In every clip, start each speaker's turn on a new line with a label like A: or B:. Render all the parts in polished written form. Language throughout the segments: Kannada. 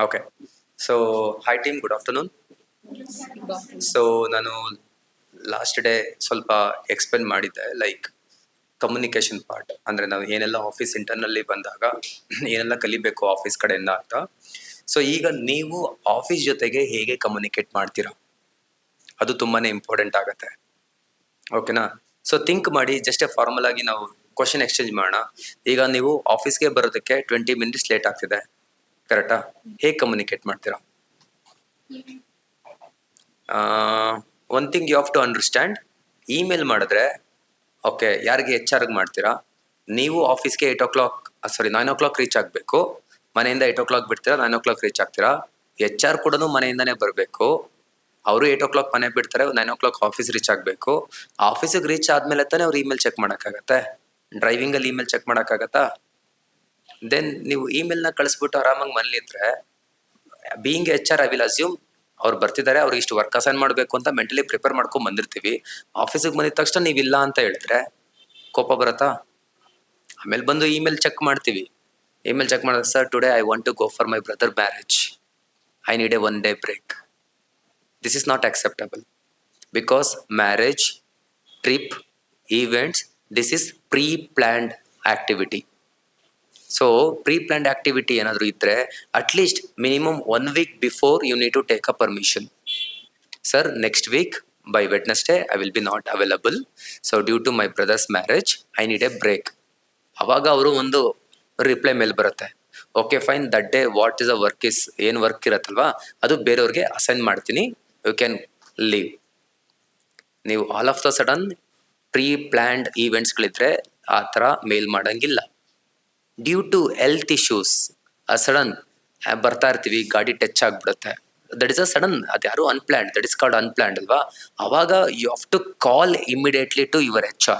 A: Okay. So hi team, good afternoon. So ನಾನು ಲಾಸ್ಟ್ ಡೇ ಸ್ವಲ್ಪ ಎಕ್ಸ್ಪ್ಲೇನ್ ಮಾಡಿದ್ದೆ, ಲೈಕ್ ಕಮ್ಯುನಿಕೇಶನ್ ಪಾರ್ಟ್ ಅಂದರೆ ನಾವು ಏನೆಲ್ಲ ಆಫೀಸ್ ಇಂಟರ್ನಲ್ಲಿ ಬಂದಾಗ ಏನೆಲ್ಲ ಕಲಿಬೇಕು ಆಫೀಸ್ ಕಡೆಯಿಂದ ಅಂತ. ಸೊ ಈಗ ನೀವು ಆಫೀಸ್ ಜೊತೆಗೆ ಹೇಗೆ ಕಮ್ಯುನಿಕೇಟ್ ಮಾಡ್ತೀರಾ ಅದು ತುಂಬಾ ಇಂಪಾರ್ಟೆಂಟ್ ಆಗುತ್ತೆ. ಓಕೆನಾ? ಸೊ ಥಿಂಕ್ ಮಾಡಿ, ಜಸ್ಟ್ ಫಾರ್ಮಲ್ ಆಗಿ ನಾವು ಕ್ವಶನ್ ಎಕ್ಸ್ಚೇಂಜ್ ಮಾಡೋಣ. ಈಗ ನೀವು ಆಫೀಸ್ಗೆ ಬರೋದಕ್ಕೆ 20 ಮಿನಿಟ್ಸ್ ಲೇಟ್ ಆಗ್ತಿದೆ, ಕರೆಕ್ಟಾ? ಹೇಗೆ ಕಮ್ಯುನಿಕೇಟ್ ಮಾಡ್ತೀರಾ? One thing you have to understand, email ಮಾಡಿದ್ರೆ ಓಕೆ, ಯಾರಿಗೆ HR ಮಾಡ್ತೀರಾ? ನೀವು ಆಫೀಸ್ಗೆ 9 o'clock ರೀಚ್ ಆಗಬೇಕು. ಮನೆಯಿಂದ 8 o'clock ಬಿಡ್ತೀರಾ, 9 o'clock ರೀಚ್ ಆಗ್ತೀರಾ. HR ಕೂಡ ಮನೆಯಿಂದನೇ ಬರಬೇಕು. ಅವರು 8 o'clock ಮನೆ ಬಿಡ್ತಾರೆ, 9 o'clock ಆಫೀಸ್ ರೀಚ್ ಆಗಬೇಕು. ಆಫೀಸಿಗೆ ರೀಚ್ ಆದಮೇಲೆ ತಾನೇ ಅವ್ರು ಇಮೇಲ್ ಚೆಕ್ ಮಾಡೋಕ್ಕಾಗತ್ತೆ. ಡ್ರೈವಿಂಗಲ್ಲಿ ಇಮೇಲ್ ಚೆಕ್ ಮಾಡೋಕ್ಕಾಗತ್ತಾ? ದೆನ್ ನೀವು ಇಮೇಲ್ನ ಕಳಿಸ್ಬಿಟ್ಟು ಆರಾಮಾಗಿ ಮನೇಲಿದ್ರೆ, being HR I will assume ಅವ್ರು ಬರ್ತಿದ್ದಾರೆ, ಅವ್ರಿಗೆ ಇಷ್ಟು ವರ್ಕ್ ಅಸೈನ್ ಮಾಡಬೇಕು ಅಂತ ಮೆಂಟಲಿ ಪ್ರಿಪೇರ್ ಮಾಡ್ಕೊಂಡು ಬಂದಿರ್ತೀವಿ. ಆಫೀಸಿಗೆ ಬಂದಿದ ತಕ್ಷಣ ನೀವಿಲ್ಲ ಅಂತ ಹೇಳಿದ್ರೆ ಕೋಪ ಬರುತ್ತಾ? ಆಮೇಲೆ ಬಂದು ಇಮೇಲ್ ಚೆಕ್ ಮಾಡ್ತೀವಿ. ಇಮೇಲ್ ಚೆಕ್ ಮಾಡಿದ್ರೆ, sir today I want to go for my brother marriage, I need a 1 day break. This is not acceptable because marriage, trip, events, this is pre-planned activity. So pre-planned activity ಏನಾದರೂ ಇದ್ದರೆ at least minimum 1 week before you need to take a permission. Sir next week by Wednesday I will be not available, so due to my brother's marriage I need a break. ಅವಾಗ ಅವರು ಒಂದು ರಿಪ್ಲೈ ಮೇಲ್ ಬರುತ್ತೆ, okay fine, that day what is a work is, ಏನು ವರ್ಕ್ ಇರತ್ತಲ್ವಾ ಅದು ಬೇರೆಯವ್ರಿಗೆ ಅಸೈನ್ ಮಾಡ್ತೀನಿ, ಯು ಕ್ಯಾನ್ ಲೀವ್. ನೀವು all of the sudden preplanned ಈವೆಂಟ್ಸ್ಗಳಿದ್ರೆ ಆ ಥರ ಮೇಲ್ ಮಾಡೋಂಗಿಲ್ಲ. Due to health issues sudden ಬರ್ತಾ ಇರ್ತೀವಿ, ಗಾಡಿ ಟಚ್ ಆಗಿಬಿಡುತ್ತೆ, ದಟ್ ಇಸ್ ಅ ಸಡನ್, ಅದು ಯಾರು unplanned, that is called unplanned ಅಲ್ವಾ? ಅವಾಗ you have to call immediately to your HR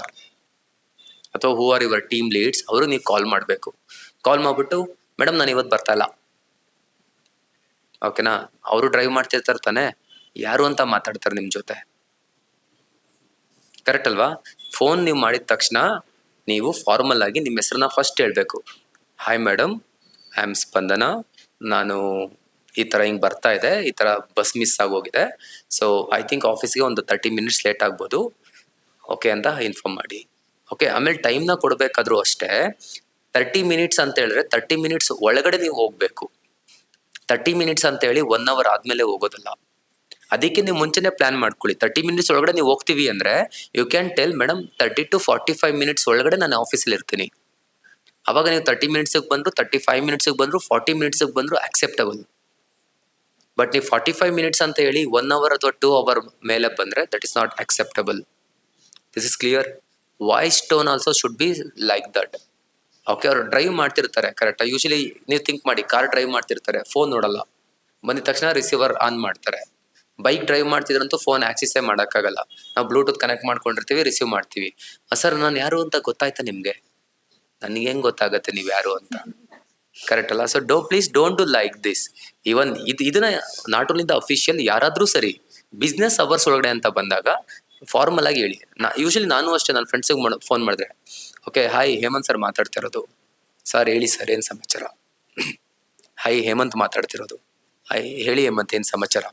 A: ಅಥವಾ who are your team leads, ಅವರು ನೀವು ಕಾಲ್ ಮಾಡಬೇಕು. ಕಾಲ್ ಮಾಡಿಬಿಟ್ಟು, ಮೇಡಮ್ ನಾನು ಇವತ್ತು ಬರ್ತಾ ಇಲ್ಲ, ಓಕೆನಾ? ಅವರು ಡ್ರೈವ್ ಮಾಡ್ತಿರ್ತಾರೆ ತಾನೆ, ಯಾರು ಅಂತ ಮಾತಾಡ್ತಾರೆ ನಿಮ್ಮ ಜೊತೆ, ಕರೆಕ್ಟ್ ಅಲ್ವಾ? ಫೋನ್ ನೀವು ಮಾಡಿದ ತಕ್ಷಣ ನೀವು ಫಾರ್ಮಲ್ ಆಗಿ ನಿಮ್ಮ ಹೆಸರನ್ನ ಫಸ್ಟ್ ಹೇಳಬೇಕು. ಹಾಯ್ ಮೇಡಮ್, ಐ ಆಮ್ ಸ್ಪಂದನ, ನಾನು ಈ ಥರ ಹಿಂಗೆ ಬರ್ತಾ ಇದೆ, ಈ ಥರ ಬಸ್ ಮಿಸ್ ಆಗೋಗಿದೆ, ಸೊ ಐ ಥಿಂಕ್ ಆಫೀಸ್ಗೆ ಒಂದು 30 minutes ಲೇಟ್ ಆಗ್ಬೋದು, ಓಕೆ ಅಂತ ಇನ್ಫಾರ್ಮ್ ಮಾಡಿ. ಓಕೆ, ಆಮೇಲೆ ಟೈಮ್ನ ಕೊಡಬೇಕಾದ್ರೂ ಅಷ್ಟೇ, 30 minutes ಅಂತ ಹೇಳಿದ್ರೆ 30 minutes ಒಳಗಡೆ ನೀವು ಹೋಗಬೇಕು. 30 minutes ಅಂತ ಹೇಳಿ 1 hour ಆದಮೇಲೆ ಹೋಗೋದಲ್ಲ. ಅದಕ್ಕೆ ನೀವು ಮುಂಚೆನೇ ಪ್ಲಾನ್ ಮಾಡ್ಕೊಳ್ಳಿ. 30 minutes ಒಳಗಡೆ ನೀವು ಹೋಗ್ತೀವಿ ಅಂದರೆ you can tell, madam 30 to 45 minutes ಒಳಗಡೆ ನಾನು ಆಫೀಸಲ್ಲಿ ಇರ್ತೀನಿ. ಅವಾಗ ನೀವು 30 minutesಗೆ ಬಂದರು, 35 minutesಗೆ ಬಂದರು, 40 minutesಗೆ ಬಂದರು ಆಕ್ಸೆಪ್ಟಬಲ್. ಬಟ್ ನೀವು 45 minutes ಅಂತ ಹೇಳಿ 1 hour ಅಥವಾ 2 hour ಮೇಲೆ ಬಂದರೆ that is not acceptable. This is clear. Voice tone also should be like that. Okay, ಅವ್ರು ಡ್ರೈವ್ ಮಾಡ್ತಿರ್ತಾರೆ, ಕರೆಕ್ಟಾಗಿ. ಯೂಶಲಿ ನೀವು ಥಿಂಕ್ ಮಾಡಿ, ಕಾರ್ ಡ್ರೈವ್ ಮಾಡ್ತಿರ್ತಾರೆ, ಫೋನ್ ನೋಡಲ್ಲ, ಬಂದಿದ ತಕ್ಷಣ ರಿಸೀವರ್ ಆನ್ ಮಾಡ್ತಾರೆ. ಬೈಕ್ ಡ್ರೈವ್ ಮಾಡ್ತಿದ್ರಂತೂ ಫೋನ್ ಆಕ್ಸಿಸೇ ಮಾಡೋಕ್ಕಾಗಲ್ಲ, ನಾವು ಬ್ಲೂಟೂತ್ ಕನೆಕ್ಟ್ ಮಾಡ್ಕೊಂಡಿರ್ತೀವಿ, ರಿಸೀವ್ ಮಾಡ್ತೀವಿ. ಸರ್ ನಾನು ಯಾರು ಅಂತ ಗೊತ್ತಾಯ್ತಾ ನಿಮಗೆ? ನನಗೆ ಹೆಂಗೆ ಗೊತ್ತಾಗುತ್ತೆ ನೀವು ಯಾರು ಅಂತ, ಕರೆಕ್ಟ್ ಅಲ್ಲ? So please don't do like this. Even ಇದನ್ನ ನಾಟ್ ಓನ್ಲಿ ದ ಅಫಿಷಿಯಲ್, ಯಾರಾದರೂ ಸರಿ ಬಿಸ್ನೆಸ್ ಅವರ್ಸ್ ಒಳಗಡೆ ಅಂತ ಬಂದಾಗ ಫಾರ್ಮಲ್ ಆಗಿ ಹೇಳಿ. ಯೂಶಲಿ ನಾನು ಅಷ್ಟೇ, ನನ್ನ ಫ್ರೆಂಡ್ಸಿಗೆ ಫೋನ್ ಮಾಡಿದ್ರೆ, ಓಕೆ ಹಾಯ್ ಹೇಮಂತ್ ಸರ್ ಮಾತಾಡ್ತಿರೋದು, ಸರ್ ಹೇಳಿ ಸರ್ ಏನು ಸಮಾಚಾರ, ಹಾಯ್ ಹೇಮಂತ್ ಮಾತಾಡ್ತಿರೋದು, ಹಾಯ್ ಹೇಳಿ ಹೇಮಂತ್ ಏನು ಸಮಾಚಾರ.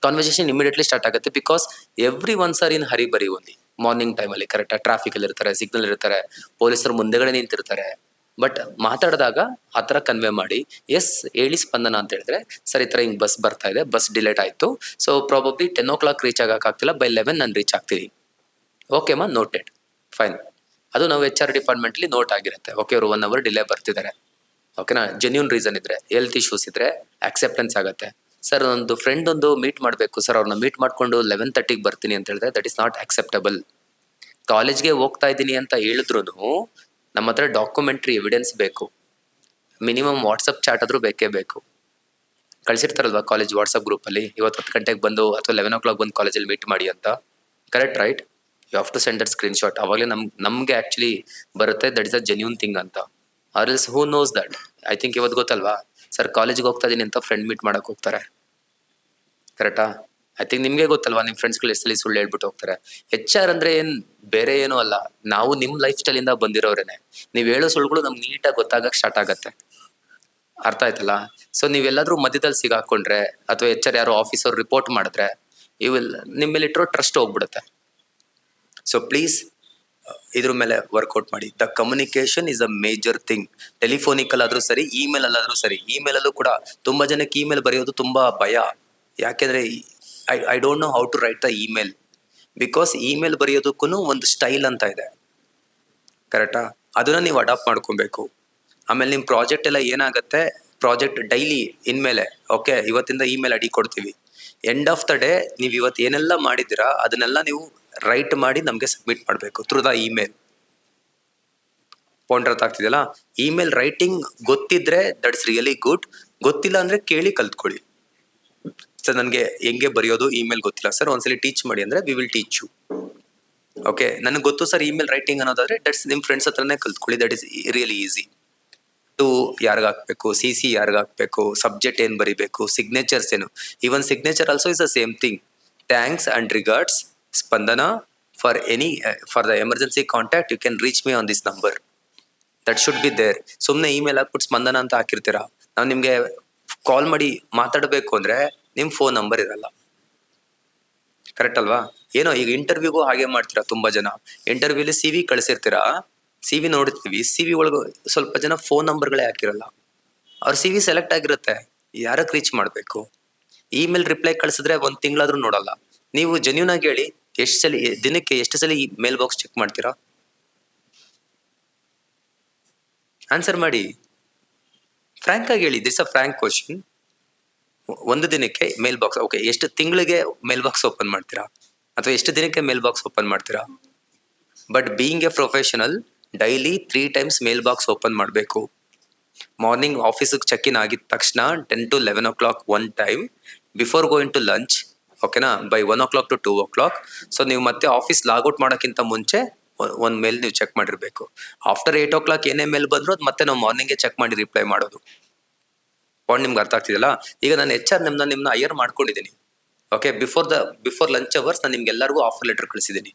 A: ಕಾನ್ವರ್ಸೇಷನ್ ಇಮಿಡಿಯೇಟ್ಲಿ ಸ್ಟಾರ್ಟ್ ಆಗುತ್ತೆ, ಬಿಕಾಸ್ ಎವ್ರಿ ಒನ್ಸ್ ಆರ್ ಇನ್ ಹರಿ ಬರಿ ಓನ್ಲಿ. ಮಾರ್ನಿಂಗ್ ಟೈಮಲ್ಲಿ ಕರೆಕ್ಟಾಗಿ ಟ್ರಾಫಿಕಲ್ಲಿ ಇರ್ತಾರೆ, ಸಿಗ್ನಲ್ ಇರ್ತಾರೆ, ಪೊಲೀಸರು ಮುಂದೆಗಡೆ ನಿಂತಿರ್ತಾರೆ. ಬಟ್ ಮಾತಾಡಿದಾಗ ಆ ಥರ ಕನ್ವೆ ಮಾಡಿ, ಎಸ್ ಹೇಳಿ ಸ್ಪಂದನ ಅಂತ ಹೇಳಿದ್ರೆ, ಸರ್ ಈ ಥರ ಹಿಂಗೆ ಬಸ್ ಬರ್ತಾ ಇದೆ, ಬಸ್ ಡಿಲೇಟ್ ಆಯಿತು, ಸೊ ಪ್ರಾಬಬ್ಲಿ 10 o'clock ರೀಚ್ ಆಗೋಕ್ಕಾಗ್ತಿಲ್ಲ, ಬೈ 11 ನಾನು ರೀಚ್ ಆಗ್ತೀನಿ. ಓಕೆಮ್ಮ, ನೋಟೆಡ್, ಫೈನ್. ಅದು ನಾವು HR ಡಿಪಾರ್ಟ್ಮೆಂಟ್ಲಿ ನೋಟ್ ಆಗಿರುತ್ತೆ, ಓಕೆ ಅವರು 1 hour ಡಿಲೇ ಬರ್ತಿದ್ದಾರೆ, ಓಕೆನಾ? ಜೆನ್ಯೂನ್ ರೀಸನ್ ಇದ್ದರೆ, ಹೆಲ್ತ್ ಇಶ್ಯೂಸ್ ಇದ್ದರೆ ಆಕ್ಸೆಪ್ಟೆನ್ಸ್ ಆಗುತ್ತೆ. ಸರ್ ಒಂದು ಫ್ರೆಂಡ್ ಒಂದು ಮೀಟ್ ಮಾಡಬೇಕು ಸರ್, ಅವ್ರನ್ನ ಮೀಟ್ ಮಾಡಿಕೊಂಡು 11:30ಗೆ ಬರ್ತೀನಿ ಅಂತ ಹೇಳಿದ್ರೆ ದಟ್ ಇಸ್ ನಾಟ್ ಆಕ್ಸೆಪ್ಟಬಲ್. ಕಾಲೇಜ್ಗೆ ಹೋಗ್ತಾ ಇದ್ದೀನಿ ಅಂತ ಹೇಳಿದ್ರು ನಮ್ಮ ಹತ್ರ ಡಾಕ್ಯುಮೆಂಟ್ರಿ ಎವಿಡೆನ್ಸ್ ಬೇಕು. ಮಿನಿಮಮ್ ವಾಟ್ಸಪ್ ಚಾಟ್ ಆದರೂ ಬೇಕೇ ಬೇಕು. ಕಳಿಸಿರ್ತಾರಲ್ವ ಕಾಲೇಜ್ ವಾಟ್ಸಪ್ ಗ್ರೂಪಲ್ಲಿ, ಇವತ್ತು 10 ಗಂಟೆಗೆ ಬಂದು ಅಥವಾ 11 o'clock ಬಂದು ಕಾಲೇಜಲ್ಲಿ ಮೀಟ್ ಮಾಡಿ ಅಂತ, correct right? You have to send that screenshot. ಅವಾಗಲೇ ನಮಗೆ ಆ್ಯಕ್ಚುಲಿ ಬರುತ್ತೆ that is a genuine thing ಅಂತ. Or else who knows that? I think ಇವತ್ತು ಗೊತ್ತಲ್ವಾ, ಸರ್ ಕಾಲೇಜಿಗೆ ಹೋಗ್ತಾ ಇದ್ದೀನಿ ಅಂತ ಫ್ರೆಂಡ್ ಮೀಟ್ ಮಾಡೋಕೆ ಹೋಗ್ತಾರೆ, ಕರೆಕ್ಟಾ? ಐ ಥಿಂಕ್ ನಿಮಗೆ ಗೊತ್ತಲ್ವಾ, ನಿಮ್ಮ ಫ್ರೆಂಡ್ಸ್ಗಳು ಎಷ್ಟಲ್ಲಿ ಸುಳ್ಳು ಹೇಳ್ಬಿಟ್ಟು ಹೋಗ್ತಾರೆ. HR ಅಂದರೆ ಏನು ಬೇರೆ ಏನೂ ಅಲ್ಲ, ನಾವು ನಿಮ್ಮ ಲೈಫ್ ಸ್ಟೈಲಿಂದ ಬಂದಿರೋರೇನೆ. ನೀವು ಹೇಳೋ ಸುಳ್ಳುಗಳು ನಮ್ಗೆ ನೀಟಾಗಿ ಗೊತ್ತಾಗಕ್ಕೆ ಸ್ಟಾರ್ಟ್ ಆಗುತ್ತೆ, ಅರ್ಥ ಆಯ್ತಲ್ಲ? ಸೊ ನೀವೆಲ್ಲಾದ್ರೂ ಮಧ್ಯದಲ್ಲಿ ಸಿಗಾಕೊಂಡ್ರೆ ಅಥವಾ HR ಯಾರೋ ಆಫೀಸರ್ ರಿಪೋರ್ಟ್ ಮಾಡಿದ್ರೆ ನಿಮ್ಮ ಮೇಲೆ ಇಟ್ಟಿರೋ ಟ್ರಸ್ಟ್ ಹೋಗ್ಬಿಡುತ್ತೆ. ಸೊ ಪ್ಲೀಸ್ ಇದ್ರ ಮೇಲೆ ವರ್ಕೌಟ್ ಮಾಡಿ. The communication is a major thing. Telephonical ಆದ್ರೂ ಸರಿ, ಇಮೇಲ್ ಅಲ್ಲಾದ್ರೂ ಸರಿ. ಇಮೇಲ್ ಅಲ್ಲೂ ಕೂಡ ತುಂಬಾ ಜನಕ್ಕೆ ಇಮೇಲ್ ಬರೆಯೋದು ತುಂಬಾ ಭಯ. ಯಾಕೆಂದ್ರೆ I don't know how to write the email. Because email ಬರೆಯೋದಕ್ಕೂ ಒಂದು ಸ್ಟೈಲ್ ಅಂತ ಇದೆ, ಕರೆಕ್ಟಾ? ಅದನ್ನ ನೀವು ಅಡಾಪ್ಟ್ ಮಾಡ್ಕೊಬೇಕು. ಆಮೇಲೆ ನಿಮ್ಮ ಪ್ರಾಜೆಕ್ಟ್ ಎಲ್ಲ ಏನಾಗುತ್ತೆ, ಪ್ರಾಜೆಕ್ಟ್ ಡೈಲಿ ಇನ್ಮೇಲೆ ಓಕೆ ಇವತ್ತಿಂದ ಇಮೇಲ್ ಅಡಿ ಕೊಡ್ತೀವಿ. ಎಂಡ್ ಆಫ್ ದ ಡೇ ನೀವು ಇವತ್ತು ಏನೆಲ್ಲ ಮಾಡಿದ್ದೀರಾ ಅದನ್ನೆಲ್ಲ ನೀವು ರೈಟ್ ಮಾಡಿ ನಮಗೆ ಸಬ್ಮಿಟ್ ಮಾಡಬೇಕು ಥ್ರೂ ದ ಇಮೇಲ್. ಪಾಯಿಂಟ್ ಅರ್ಥ ಆಗ್ತಿದೆಯಲ್ಲ? ಇಮೇಲ್ ರೈಟಿಂಗ್ ಗೊತ್ತಿದ್ರೆ ದಟ್ಸ್ ರಿಯಲಿ ಗುಡ್. ಗೊತ್ತಿಲ್ಲ ಅಂದ್ರೆ ಕೇಳಿ ಕಲ್ತ್ಕೊಳ್ಳಿ. ಸರ್ ನನಗೆ ಹೆಂಗೆ ಬರೆಯೋದು ಇಮೇಲ್ ಗೊತ್ತಿಲ್ಲ ಸರ್, ಒಂದ್ಸಲಿ ಟೀಚ್ ಮಾಡಿ ಅಂದ್ರೆ we will teach you. Okay, ನನಗೆ ಗೊತ್ತು ಸರ್ ಇಮೇಲ್ ರೈಟಿಂಗ್ ಅನ್ನೋದಾದ್ರೆ ದಟ್ಸ್ ನಿಮ್ಮ ಫ್ರೆಂಡ್ಸ್ ಹತ್ರನೇ ಕಲ್ತ್ಕೊಳ್ಳಿ. That is really easy. To ಯಾರಿಗ ಹಾಕ್ಬೇಕು, CC ಯಾರಿಗ ಹಾಕ್ಬೇಕು, ಸಬ್ಜೆಕ್ಟ್ ಏನು ಬರಿಬೇಕು, ಸಿಗ್ನೇಚರ್ಸ್ ಏನು. Even signature also is the same thing. Thanks and regards Spandana. For the emergency contact you can reach me on this number. That should be there. ಸುಮ್ಮನೆ ಇಮೇಲ್ ಹಾಕ್ಬಿಟ್ಟು ಸ್ಪಂದನ ಅಂತ ಹಾಕಿರ್ತೀರಾ. ನಾವು ನಿಮಗೆ ಕಾಲ್ ಮಾಡಿ ಮಾತಾಡಬೇಕು ಅಂದ್ರೆ ನಿಮ್ಮ ಫೋನ್ ನಂಬರ್ ಇರಲ್ಲ, ಕರೆಕ್ಟ್ ಅಲ್ವಾ? ಏನೋ ಈಗ ಇಂಟರ್ವ್ಯೂಗೂ ಹಾಗೆ ಮಾಡ್ತೀರಾ. ತುಂಬಾ ಜನ ಇಂಟರ್ವ್ಯೂಲಿ CV ಕಳಿಸಿರ್ತೀರಾ, CV ನೋಡ್ತೀವಿ, CV ಒಳಗೆ ಸ್ವಲ್ಪ ಜನ ಫೋನ್ ನಂಬರ್ಗಳೇ ಹಾಕಿರಲ್ಲ. ಅವ್ರ CV ಸೆಲೆಕ್ಟ್ ಆಗಿರುತ್ತೆ, ಯಾರಕ್ಕೆ ರೀಚ್ ಮಾಡಬೇಕು? ಇಮೇಲ್ ರಿಪ್ಲೈ ಕಳಿಸಿದ್ರೆ 1 ತಿಂಗಳಾದ್ರೂ ನೋಡಲ್ಲ. ನೀವು ಜೆನ್ಯೂನ್ ಆಗಿ ಹೇಳಿ, ದಿನಕ್ಕೆ ಎಷ್ಟು ಸಲ ಈ ಮೇಲ್ ಬಾಕ್ಸ್ ಚೆಕ್ ಮಾಡ್ತೀರಾ? ಆನ್ಸರ್ ಮಾಡಿ, ಫ್ರಾಂಕ್ ಆಗಿ ಹೇಳಿ. This a Frank question. ಒಂದು ದಿನಕ್ಕೆ ಮೇಲ್ ಬಾಕ್ಸ್, ಓಕೆ, ಎಷ್ಟು ತಿಂಗಳಿಗೆ ಮೇಲ್ ಬಾಕ್ಸ್ ಓಪನ್ ಮಾಡ್ತೀರಾ ಅಥವಾ ಎಷ್ಟು ದಿನಕ್ಕೆ ಮೇಲ್ ಬಾಕ್ಸ್ ಓಪನ್ ಮಾಡ್ತೀರಾ? But being a professional daily 3 times mail box open ಮಾಡಬೇಕು. ಮಾರ್ನಿಂಗ್ ಆಫೀಸಿಗೆ ಚೆಕ್ ಇನ್ ಆಗಿದ ತಕ್ಷಣ 10 to 11 o'clock one time, before going to lunch, ಓಕೆನಾ, by 1 o'clock to 2 o'clock. So ನೀವು ಮತ್ತೆ ಆಫೀಸ್ ಲಾಗೌಟ್ ಮಾಡೋಕ್ಕಿಂತ ಮುಂಚೆ ಒಂದು ಮೇಲ್ ನೀವು ಚೆಕ್ ಮಾಡಿರ್ಬೇಕು. ಆಫ್ಟರ್ 8 o'clock ಏನೇ ಮೇಲ್ ಬಂದ್ರು ಅದು ಮತ್ತೆ ನಾವು ಮಾರ್ನಿಂಗ್ಗೆ ಚೆಕ್ ಮಾಡಿ ರಿಪ್ಲೈ ಮಾಡೋದು. ಪಾಯಿಂಟ್ ನಿಮ್ಗೆ ಅರ್ಥ ಆಗ್ತಿದೆಯಲ್ಲ? ಈಗ ನಾನು HR ನಿಮ್ಮನ್ನ ಹೈಯರ್ ಮಾಡ್ಕೊಂಡಿದ್ದೀನಿ. ಓಕೆ, ಬಿಫೋರ್ ಲಂಚ್ ಅವರ್ಸ್ ನಾನು ನಿಮ್ಗೆಲ್ಲರಿಗೂ ಆಫರ್ ಲೆಟರ್ ಕಳಿಸಿದ್ದೀನಿ.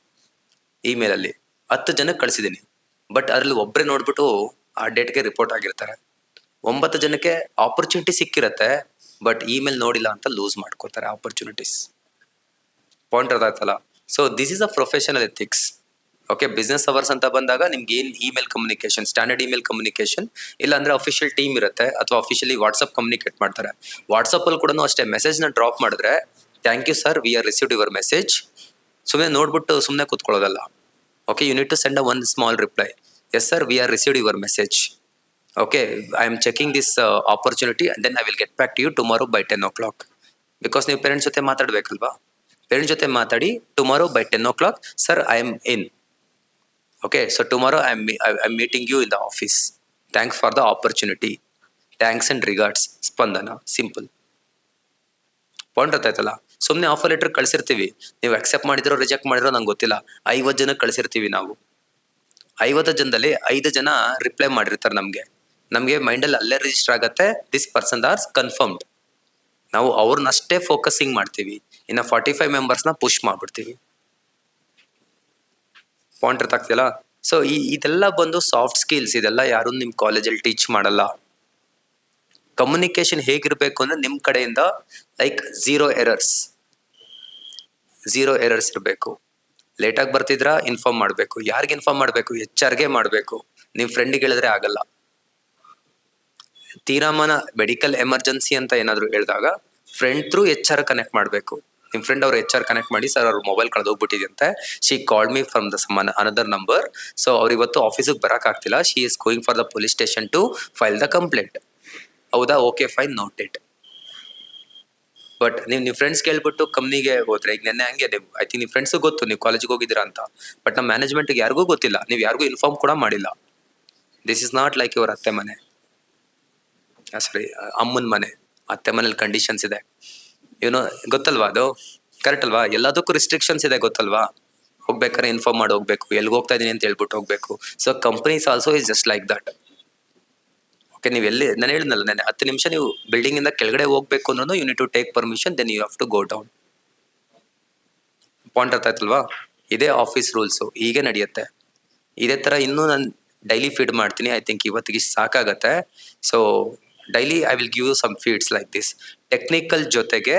A: ಇಮೇಲಲ್ಲಿ 10 ಜನಕ್ಕೆ ಕಳಿಸಿದ್ದೀನಿ. ಬಟ್ ಅದರಲ್ಲಿ ಒಬ್ಬರೇ ನೋಡ್ಬಿಟ್ಟು ಆ ಡೇಟ್ಗೆ ರಿಪೋರ್ಟ್ ಆಗಿರ್ತಾರೆ. 9 ಜನಕ್ಕೆ ಆಪರ್ಚುನಿಟಿ ಸಿಕ್ಕಿರತ್ತೆ, ಬಟ್ ಇಮೇಲ್ ನೋಡಿಲ್ಲ ಅಂತ ಲೂಸ್ ಮಾಡ್ಕೋತಾರೆ ಆಪರ್ಚುನಿಟೀಸ್. ಪಾಯಿಂಟ್ ಅರ್ಥ ಆಯ್ತಲ್ಲ? So this is a professional ethics. Okay, business hours ಅಂತ ಬಂದಾಗ ನಿಮ್ಗೆ ಏನು email communication, standard email communication, ಇಲ್ಲ ಅಂದ್ರೆ ಅಫಿಷಿಯಲ್ ಟೀಮ್ ಇರುತ್ತೆ ಅಥವಾ ಅಫಿಷಿಯಲಿ ವಾಟ್ಸಪ್ ಕಮ್ಯುನಿಕೇಟ್ ಮಾಡ್ತಾರೆ. ವಾಟ್ಸಪ್ಪಲ್ಲಿ ಕೂಡ ಅಷ್ಟೇ ಮೆಸೇಜ್ನ ಡ್ರಾಪ್ ಮಾಡಿದ್ರೆ thank you sir, we are received your message. ಸುಮ್ಮನೆ ನೋಡ್ಬಿಟ್ಟು ಸುಮ್ಮನೆ ಕೂತ್ಕೊಳ್ಳೋದಲ್ಲ. Okay, you need to send one small reply. Yes sir, we are received your message. Okay, I am checking this opportunity and then I will get back to you tomorrow by 10 o'clock. Because ನೀವು ಪೇರೆಂಟ್ಸ್ ಜೊತೆ ಮಾತಾಡ್ಬೇಕಲ್ವಾ? ಪೇರೆಂಟ್ಸ್ ಜೊತೆ ಮಾತಾಡಿ tomorrow by 10 o'clock, sir I am in. Okay, so tomorrow I'm meeting you in the office. Thanks for the opportunity. Thanks and regards, Spandana. Simple. Point ಅರ್ಥ ಆಯ್ತಲ್ಲ? ಸುಮ್ಮನೆ ಆಫರ್ ಲೆಟರ್ ಕಳಿಸಿರ್ತೀವಿ, ನೀವು ಅಕ್ಸೆಪ್ಟ್ ಮಾಡಿದಿರೋ ರಿಜೆಕ್ಟ್ ಮಾಡಿರೋ ನಂಗೆ ಗೊತ್ತಿಲ್ಲ. 50 ಜನಕ್ಕೆ ಕಳಿಸಿರ್ತೀವಿ ನಾವು. 50 ಜನದಲ್ಲಿ 5 ಜನ ರಿಪ್ಲೈ ಮಾಡಿರ್ತಾರೆ. ನಮಗೆ ಮೈಂಡಲ್ಲಿ ಅಲ್ಲೇ ರಿಜಿಸ್ಟರ್ ಆಗತ್ತೆ, ದಿಸ್ ಪರ್ಸನ್ ಆರ್ ಕನ್ಫರ್ಮ್ಡ್. ನಾವು ಅವ್ರನ್ನಷ್ಟೇ ಫೋಕಸಿಂಗ್ ಮಾಡ್ತೀವಿ, ಇನ್ನು 45 ಮೆಂಬರ್ಸ್ನ ಪುಷ್ ಮಾಡ್ಬಿಡ್ತೀವಿ. ಪಾಯಿಂಟ್ ಅರ್ಥ ಆಗ್ತಿಲ್ಲ? ಸೊ ಇದೆಲ್ಲ ಬಂದು ಸಾಫ್ಟ್ ಸ್ಕಿಲ್ಸ್. ಇದೆಲ್ಲ ಯಾರು ನಿಮ್ಮ ಕಾಲೇಜಲ್ಲಿ ಟೀಚ್ ಮಾಡಲ್ಲ. ಕಮ್ಯುನಿಕೇಶನ್ ಹೇಗಿರ್ಬೇಕು ಅಂದ್ರೆ ನಿಮ್ಮ ಕಡೆಯಿಂದ ಲೈಕ್ ಝೀರೋ ಎರರ್ಸ್ ಇರಬೇಕು. ಲೇಟಾಗಿ ಬರ್ತಿದ್ರಾ ಇನ್ಫಾರ್ಮ್ ಮಾಡಬೇಕು. ಯಾರಿಗೆ ಇನ್ಫಾರ್ಮ್ ಮಾಡಬೇಕು? HR ಮಾಡಬೇಕು. ನಿಮ್ಮ ಫ್ರೆಂಡಿಗೆ ಹೇಳಿದ್ರೆ ಆಗಲ್ಲ. ತೀರಾಮಾನ ಮೆಡಿಕಲ್ ಎಮರ್ಜೆನ್ಸಿ ಅಂತ ಏನಾದ್ರು ಹೇಳಿದಾಗ ಫ್ರೆಂಡ್ ಥ್ರೂ HR ಕನೆಕ್ಟ್ ಮಾಡಬೇಕು. ನಿಮ್ಮ ಫ್ರೆಂಡ್ ಅವ್ರು HR ಕನೆಕ್ಟ್ ಮಾಡಿ, ಸರ್ ಅವ್ರ ಮೊಬೈಲ್ ಕಳೆದೋಗ್ಬಿಟ್ಟಿದೆ, she called me from the another number, so ಅವ್ರು ಇವತ್ತು ಆಫೀಸಿಗೆ ಬರೋಕ್ಕಾಗ್ತಿಲ್ಲ, she is going for the police station to file the complaint. ಹೌದಾ? Okay fine, note it. But ನೀವು ಫ್ರೆಂಡ್ಸ್ ಕೇಳ್ಬಿಟ್ಟು ಕಂಪ್ನಿಗೆ ಹೋದ್ರೆ, ಈಗ ನೆನ್ನೆ ಹಂಗೆ ಐ ಥಿಂಕ್ ನಿಮ್ಮ ಫ್ರೆಂಡ್ಸಿಗೆ ಗೊತ್ತು ನೀವು ಕಾಲೇಜಿಗೆ ಹೋಗಿದ್ದೀರಾ ಅಂತ, ಬಟ್ ನಮ್ಮ ಮ್ಯಾನೇಜ್ಮೆಂಟ್ಗೆ ಯಾರಿಗೂ ಗೊತ್ತಿಲ್ಲ, ನೀವು ಯಾರಿಗೂ ಇನ್ಫಾರ್ಮ್ ಕೂಡ ಮಾಡಿಲ್ಲ. This is not like your ಅತ್ತೆ ಮನೆ, ಸಾರಿ ಅಮ್ಮನ ಮನೆ. ಅತ್ತೆ ಮನೇಲಿ ಕಂಡೀಷನ್ಸ್ ಇದೆ, ಏನೋ ಗೊತ್ತಲ್ವಾ? ಅದು ಕರೆಕ್ಟ್ ಅಲ್ವಾ? ಎಲ್ಲದಕ್ಕೂ ರಿಸ್ಟ್ರಿಕ್ಷನ್ಸ್ ಇದೆ, ಗೊತ್ತಲ್ವಾ? ಹೋಗ್ಬೇಕಾದ್ರೆ ಇನ್ಫಾರ್ಮ್ ಮಾಡಿ ಹೋಗ್ಬೇಕು, ಎಲ್ಲಿಗೆ ಹೋಗ್ತಾ ಇದೀನಿ ಅಂತ ಹೇಳ್ಬಿಟ್ಟು ಹೋಗ್ಬೇಕು. So companies also is just like that. Okay, ನೀವು ಎಲ್ಲಿ, ನಾನು ಹೇಳಿದ್ನಲ್ಲ ನೆನ್ನೆ 10 ನಿಮಿಷ ನೀವು ಬಿಲ್ಡಿಂಗ್ ಇಂದ ಕೆಳಗಡೆ ಹೋಗ್ಬೇಕು ಅಂದ್ರೂ you need to take permission, then you have to go down. Point ಅರ್ಥ ಆಯ್ತಲ್ವಾ? ಇದೇ ಆಫೀಸ್ ರೂಲ್ಸು, ಹೀಗೆ ನಡೆಯುತ್ತೆ. ಇದೇ ಥರ ಇನ್ನೂ ನಾನು ಡೈಲಿ ಫೀಡ್ ಮಾಡ್ತೀನಿ. ಐ ಥಿಂಕ್ ಇವತ್ತಿಗೆ ಸಾಕಾಗತ್ತೆ. So daily I will give you some feeds like this. Technical ಜೊತೆಗೆ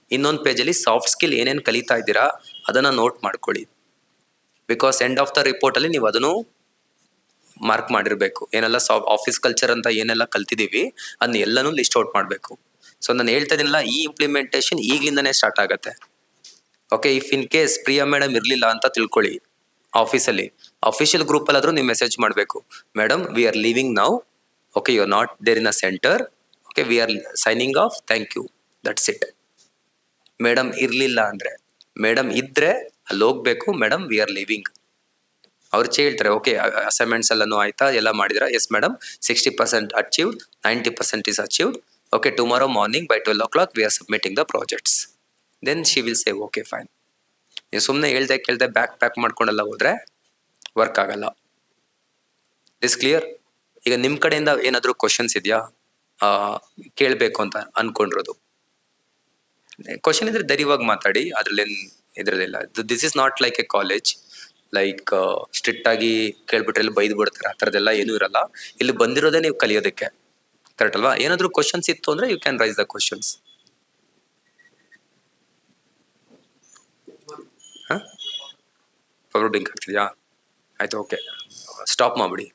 A: ಇನ್ನೊಂದು ಪೇಜಲ್ಲಿ ಸಾಫ್ಟ್ ಸ್ಕಿಲ್ ಏನೇನು ಕಲಿತಾ ಇದ್ದೀರಾ ಅದನ್ನು ನೋಟ್ ಮಾಡ್ಕೊಳ್ಳಿ. ಬಿಕಾಸ್ ಎಂಡ್ ಆಫ್ ದ ರಿಪೋರ್ಟಲ್ಲಿ ನೀವು ಅದನ್ನು ಮಾರ್ಕ್ ಮಾಡಿರಬೇಕು. ಏನೆಲ್ಲ ಆಫೀಸ್ ಕಲ್ಚರ್ ಅಂತ ಏನೆಲ್ಲ ಕಲ್ತಿದ್ದೀವಿ ಅದನ್ನ ಎಲ್ಲನೂ ಲಿಸ್ಟ್ ಔಟ್ ಮಾಡಬೇಕು. ಸೊ ನಾನು ಹೇಳ್ತಾ ಇದೀನಲ್ಲ, ಈ ಇಂಪ್ಲಿಮೆಂಟೇಷನ್ ಈಗಲಿಂದನೇ ಸ್ಟಾರ್ಟ್ ಆಗುತ್ತೆ. Okay, if in case Priya madam ಇರಲಿಲ್ಲ ಅಂತ ತಿಳ್ಕೊಳ್ಳಿ, ಆಫೀಸಲ್ಲಿ ಅಫಿಷಿಯಲ್ ಗ್ರೂಪಲ್ಲಾದರೂ ನೀವು ಮೆಸೇಜ್ ಮಾಡಬೇಕು, madam we are leaving now, okay you are not there in a centre, okay we are signing off, thank you, that's it. Madam ಇರಲಿಲ್ಲ ಅಂದರೆ, ಮೇಡಮ್ ಇದ್ದರೆ ಅಲ್ಲಿ ಹೋಗ್ಬೇಕು, ಮೇಡಮ್ ವಿ ಆರ್ ಲೀವಿಂಗ್. ಅವ್ರು ಹೇಳ್ತಾರೆ, ಓಕೆ ಅಸೈನ್ಮೆಂಟ್ಸ್ ಎಲ್ಲನೂ ಆಯ್ತಾ, ಎಲ್ಲ ಮಾಡಿದಿರಾ, yes madam 60% achieved, 90% is achieved, okay tomorrow morning by 12 o'clock we are submitting the projects. Then she will say okay fine. ನೀವು ಸುಮ್ಮನೆ ಹೇಳ್ದೆ ಕೇಳ್ದೆ ಬ್ಯಾಕ್ ಪ್ಯಾಕ್ ಮಾಡ್ಕೊಂಡೆಲ್ಲ ಹೋದ್ರೆ ವರ್ಕ್ ಆಗಲ್ಲ. Is clear? ಈಗ ನಿಮ್ಮ ಕಡೆಯಿಂದ ಏನಾದರೂ ಕ್ವಶನ್ಸ್ ಇದೆಯಾ ಕೇಳಬೇಕು ಅಂತ ಅನ್ಕೊಂಡಿರೋದು? ಕ್ವಶನ್ ಇದ್ರೆ ಧೈರ್ಯವಾಗಿ ಮಾತಾಡಿ, ಅದ್ರಲ್ಲೇನು ಇದರಲ್ಲಿಲ್ಲ. This is not like a college, like strict ಆಗಿ ಕೇಳ್ಬಿಟ್ರೆ ಎಲ್ಲ ಬೈದು ಬಿಡ್ತಾರೆ, ಆ ಥರದ್ದೆಲ್ಲ ಏನೂ ಇರಲ್ಲ. ಇಲ್ಲಿ ಬಂದಿರೋದೇ ನೀವು ಕಲಿಯೋದಕ್ಕೆ, ಕರೆಕ್ಟ್ ಅಲ್ವಾ? ಏನಾದರೂ ಕ್ವಶನ್ಸ್ ಇತ್ತು ಅಂದರೆ you can raise the questions. ಹಾಂ, ಪವರ್ ಬ್ಲಿಂಕ್ ಆಗ್ತಿದೆಯಾ? ಆಯಿತು, ಓಕೆ ಸ್ಟಾಪ್ ಮಾಡಿಬಿಡಿ.